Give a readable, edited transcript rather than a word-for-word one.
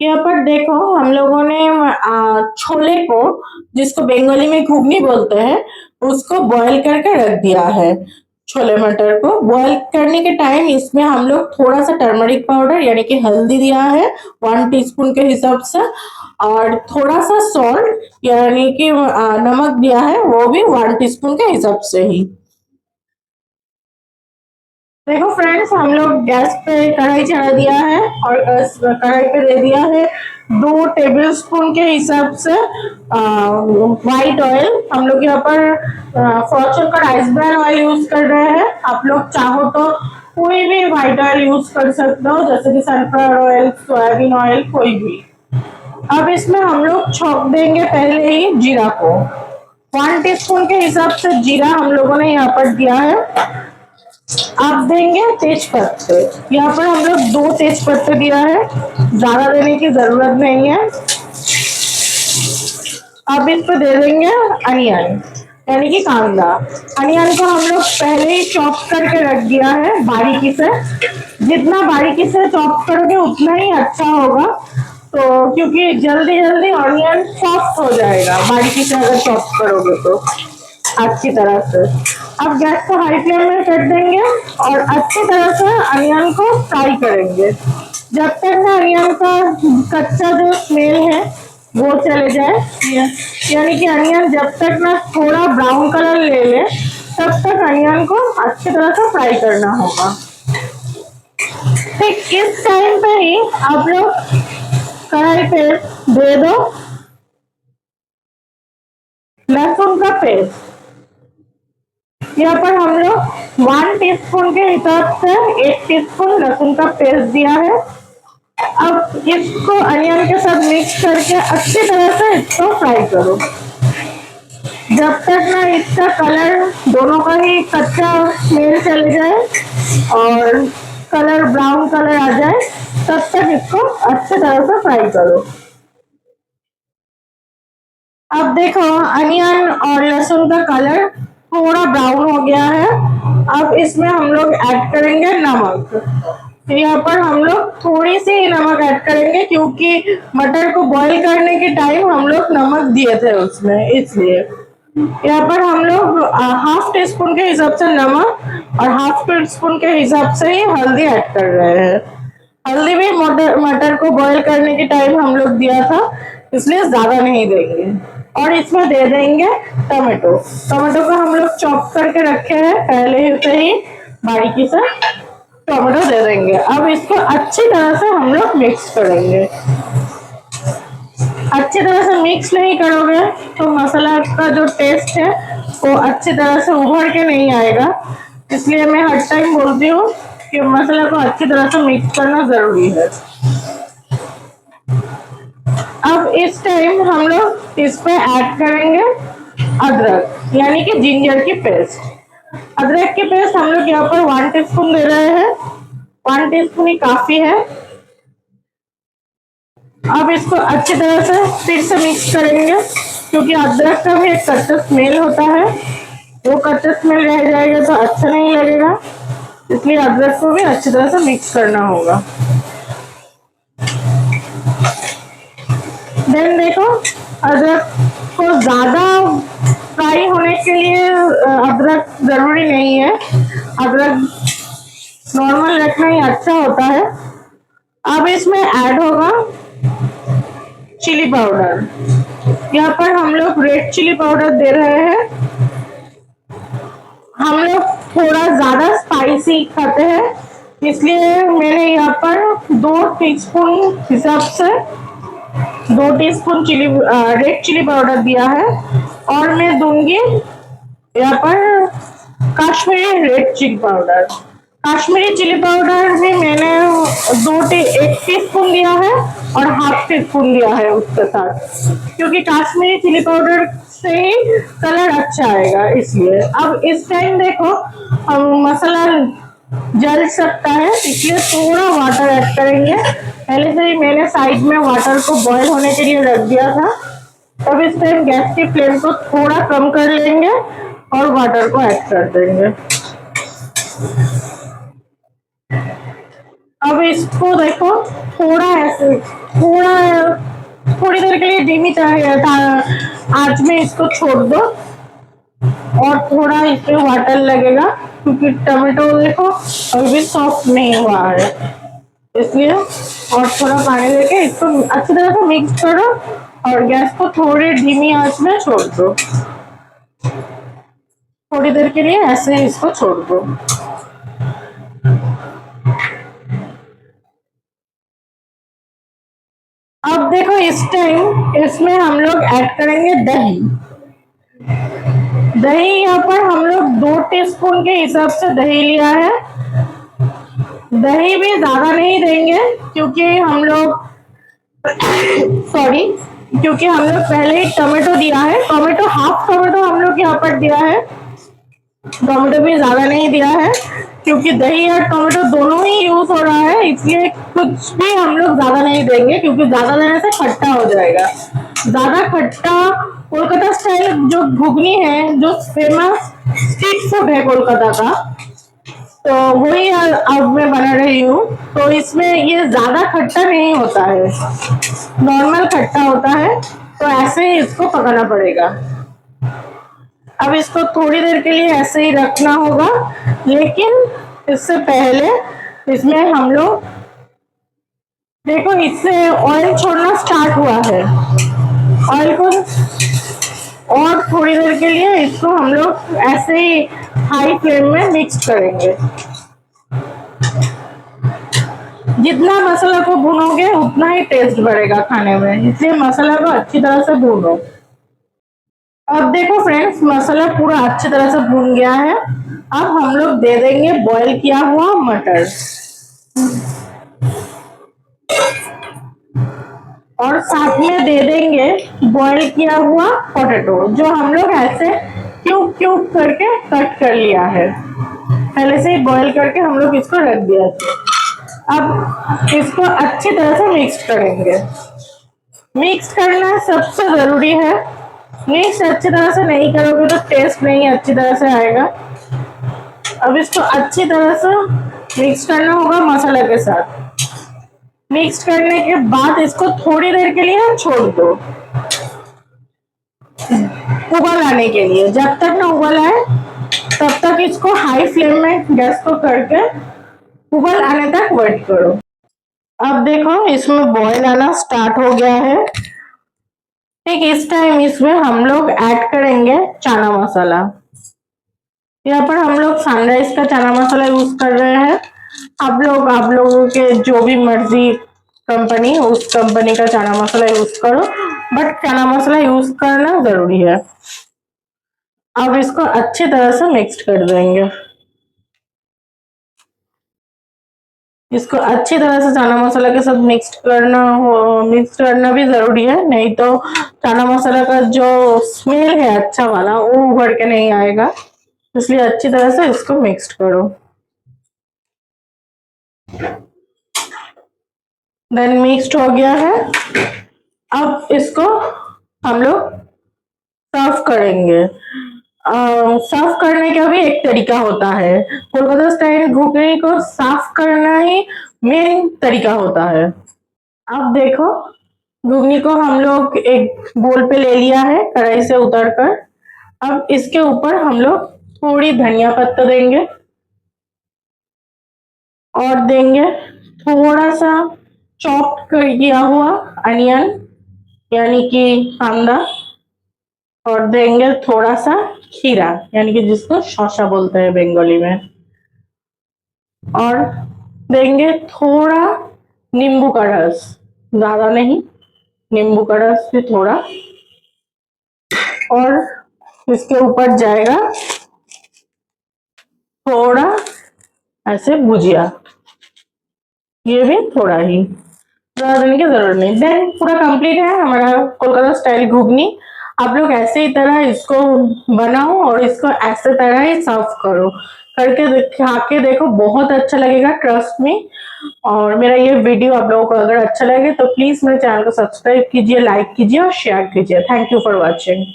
यहाँ पर देखो हम लोगों ने छोले को, जिसको बंगाली में घुगनी बोलते हैं, उसको बॉईल करके रख दिया है। छोले मटर को बॉईल करने के टाइम इसमें हम लोग थोड़ा सा टर्मरिक पाउडर यानी कि हल्दी दिया है 1 टीस्पून के हिसाब से, और थोड़ा सा सॉल्ट यानी कि नमक दिया है, वो भी 1 टीस्पून के हिसाब से ही। देखो फ्रेंड्स, हम लोग गैस पे कढ़ाई चढ़ा दिया है और कढ़ाई पे दे दिया है 2 टेबल स्पून के हिसाब से व्हाइट ऑयल। हम लोग यहाँ पर फॉर्चून का राइस ब्रान ऑयल यूज कर रहे हैं। आप लोग चाहो तो कोई भी व्हाइट ऑयल यूज कर सकते हो, जैसे कि सनफ्लावर ऑयल, सोयाबीन ऑयल, कोई भी। अब इसमें हम लोग छौंक देंगे पहले ही जीरा को। 1 टीस्पून के हिसाब से जीरा हम लोगों ने यहाँ पर दिया है। आप देंगे तेज पत्ते, यहाँ पर हम लोग 2 तेज पत्ते दिया है, ज्यादा देने की जरूरत नहीं है। अब इस पे दे देंगे अनियन यानी कि कांदा। अनियन को हम लोग पहले ही चॉप करके रख दिया है बारीकी से। जितना बारीकी से चॉप करोगे उतना ही अच्छा होगा, तो क्योंकि जल्दी जल्दी ऑनियन सॉफ्ट हो जाएगा बारीकी से अगर चॉप करोगे तो अच्छी तरह से। अब गैस को हाई फ्लेम में कर देंगे और अच्छी तरह से अनियन को फ्राई करेंगे, जब तक ना अनियन का कच्चा जो स्मेल है वो चले जाए। यानी कि अनियन जब तक ना थोड़ा ब्राउन कलर ले ले, तब तक अनियन को अच्छी तरह से फ्राई करना होगा। ठीक इस टाइम पे ही आप लोग कढ़ाई पे दे दो लहसुन का पेस्ट। यहाँ पर हम लोग 1 टीस्पून के हिसाब से 1 टीस्पून लहसुन का पेस्ट दिया है। अब इसको अनियन के साथ मिक्स करके अच्छी तरह से इसको फ्राई करो, जब तक ना इसका कलर दोनों का ही कच्चा स्मेल चले जाए और कलर ब्राउन कलर आ जाए, तब तक इसको अच्छी तरह से फ्राई करो। अब देखो अनियन और लहसुन का कलर थोड़ा ब्राउन हो गया है। अब इसमें हम लोग ऐड करेंगे नमक। तो यहाँ पर हम लोग थोड़ी सी नमक ऐड करेंगे, क्योंकि मटर को बॉईल करने के टाइम हम लोग नमक दिए थे उसमें, इसलिए। यहाँ पर हम लोग 1/2 टीस्पून के हिसाब से नमक और 1/2 टीस्पून के हिसाब से ही हल्दी ऐड कर रहे हैं। हल्दी भी मटर को बॉईल करने के टाइम हम लोग दिया था, इसलिए ज्यादा नहीं देंगे। और इसमें दे देंगे टमाटो। टमाटो को हम लोग चॉप करके रखे हैं पहले से ही बारीकी से, टमाटो दे देंगे। अब इसको अच्छी तरह से हम लोग मिक्स करेंगे। अच्छी तरह से मिक्स नहीं करोगे तो मसाला का जो टेस्ट है वो अच्छी तरह से उभर के नहीं आएगा, इसलिए मैं हर टाइम बोलती हूँ कि मसाला को अच्छी तरह से मिक्स करना जरूरी है। अब इस टाइम हम लोग इस पे ऐड करेंगे अदरक यानी कि जिंजर की पेस्ट। अदरक की पेस्ट हम लोग यहाँ पर 1 टीस्पून दे रहे हैं, 1 टीस्पून ही काफी है। अब इसको अच्छी तरह से फिर से मिक्स करेंगे, क्योंकि अदरक का भी एक कच्चा स्मेल होता है, वो कच्चा स्मेल रह जाएगा तो अच्छा नहीं लगेगा, इसलिए अदरक को भी अच्छी तरह से मिक्स करना होगा। देन देखो अदरक को ज्यादा फ्राई होने के लिए अदरक जरूरी नहीं है, अदरक नॉर्मल रखना ही अच्छा होता है। अब इसमें ऐड होगा चिली पाउडर। यहाँ पर हम लोग रेड चिली पाउडर दे रहे हैं। हम लोग थोड़ा ज्यादा स्पाइसी खाते हैं, इसलिए मैंने यहाँ पर 2 टीस्पून हिसाब से 2 टीस्पून रेड चिली पाउडर दिया है। और मैं दूंगी यहाँ पर Kashmiri red chilli powder. Kashmiri chilli powder भी मैंने 1 टीस्पून दिया है और 1/2 टीस्पून दिया है उसके साथ, क्योंकि काश्मीरी चिली पाउडर से ही कलर अच्छा आएगा, इसलिए। अब इस टाइम देखो मसाला जल सकता है, इसलिए थोड़ा वाटर ऐड करेंगे। पहले से ही मैंने साइड में वाटर को बॉईल होने के लिए रख दिया था। अब इस टाइम गैस की फ्लेम को थोड़ा कम कर लेंगे और वाटर को ऐड कर देंगे। अब इसको देखो थोड़ा ऐसे थोड़ी देर के लिए धीमी आंच में इसको छोड़ दो और थोड़ा इसमें वाटर लगेगा क्योंकि टमाटो देखो अभी भी सॉफ्ट नहीं हुआ है, इसलिए और थोड़ा पानी लेके इसको अच्छी तरह से मिक्स करो और गैस को थोड़ी धीमी आंच में छोड़ दो। थोड़ी देर के लिए ऐसे ही इसको छोड़ दो। अब देखो इस टाइम इसमें हम लोग ऐड करेंगे दही। दही यहाँ पर हम लोग 2 टीस्पून के हिसाब से दही लिया है। दही भी ज्यादा नहीं देंगे क्योंकि हम लोग पहले ही टमाटो दिया है। टमाटो हाफ टमाटो हम लोग यहाँ पर दिया है, टमाटो भी ज्यादा नहीं दिया है क्योंकि दही और टमाटो दोनों ही यूज हो रहा है, इसलिए कुछ भी हम लोग ज्यादा नहीं देंगे क्योंकि ज्यादा देने से खट्टा हो जाएगा। ज्यादा खट्टा कोलकाता स्टाइल जो घुगनी है, जो फेमस स्ट्रीट फूड है कोलकाता का, तो वही अब मैं बना रही हूँ। तो इसमें ये ज्यादा खट्टा नहीं होता है, नॉर्मल खट्टा होता है, तो ऐसे ही इसको पकाना पड़ेगा। अब इसको थोड़ी देर के लिए ऐसे ही रखना होगा, लेकिन इससे पहले इसमें हम लोग देखो इससे ऑयल छोड़ना स्टार्ट हुआ है। ऑयल को और थोड़ी देर के लिए इसको हम लोग ऐसे ही हाई फ्लेम में मिक्स करेंगे। जितना मसाला को भूनोगे उतना ही टेस्ट बढ़ेगा खाने में, इसलिए मसाला को अच्छी तरह से भूनो। अब देखो फ्रेंड्स मसाला पूरा अच्छी तरह से भून गया है। अब हम लोग दे देंगे बॉईल किया हुआ मटर और साथ में दे देंगे बॉईल किया हुआ पोटैटो, जो हम लोग ऐसे क्यूब क्यूब करके कट कर लिया है। पहले से ही बॉईल करके हम लोग इसको रख दिया था। अब इसको अच्छी तरह से मिक्स करेंगे। मिक्स करना सबसे जरूरी है, मिक्स अच्छी तरह से नहीं करोगे तो टेस्ट नहीं अच्छी तरह से आएगा। अब इसको अच्छी तरह से मिक्स करना होगा मसाला के साथ। मिक्स करने के बाद इसको थोड़ी देर के लिए छोड़ दो उबाल आने के लिए। जब तक ना उबाल आए तब तक इसको हाई फ्लेम में गैस को करके उबाल आने तक वेट करो। अब देखो इसमें बॉईल आना स्टार्ट हो गया है। ठीक इस टाइम इसमें हम लोग ऐड करेंगे चना मसाला। यहाँ पर हम लोग सनराइज का चना मसाला यूज कर रहे हैं। आप लोगों के जो भी मर्जी कंपनी, उस कंपनी का चना मसाला यूज करो, बट चना मसाला यूज करना जरूरी है। अब इसको अच्छी तरह से मिक्स कर देंगे। इसको अच्छी तरह से चना मसाला के साथ मिक्स करना भी जरूरी है, नहीं तो चना मसाला का जो स्मेल है अच्छा वाला वो उभर के नहीं आएगा, इसलिए अच्छी तरह से इसको मिक्स करो। देन मिक्स्ड हो गया है। अब इसको हम लोग सर्व करेंगे। सर्व करने का भी एक तरीका होता है। कोलकाता स्टाइल घुगनी को साफ करना ही मेन तरीका होता है। अब देखो घुगनी को हम लोग एक बोल पे ले लिया है कढ़ाई से उतारकर। अब इसके ऊपर हम लोग थोड़ी धनिया पत्ता देंगे और देंगे थोड़ा सा चॉप किया हुआ अनियन यानी कि कांदा, और देंगे थोड़ा सा खीरा यानी कि जिसको शौशा बोलते हैं बंगाली में, और देंगे थोड़ा नींबू का रस, ज्यादा नहीं, नींबू का रस भी थोड़ा, और इसके ऊपर जाएगा थोड़ा ऐसे भुजिया, ये भी थोड़ा ही, ज्यादा देने की जरूरत नहीं। देन पूरा कंप्लीट है हमारा कोलकाता स्टाइल घुगनी। आप लोग ऐसे ही तरह इसको बनाओ और इसको ऐसे तरह ही सर्व करो, करके खा के देखो, बहुत अच्छा लगेगा, ट्रस्ट मी। और मेरा ये वीडियो आप लोगों को अगर अच्छा लगे तो प्लीज मेरे चैनल को सब्सक्राइब कीजिए, लाइक कीजिए और शेयर कीजिए। Thank you for watching.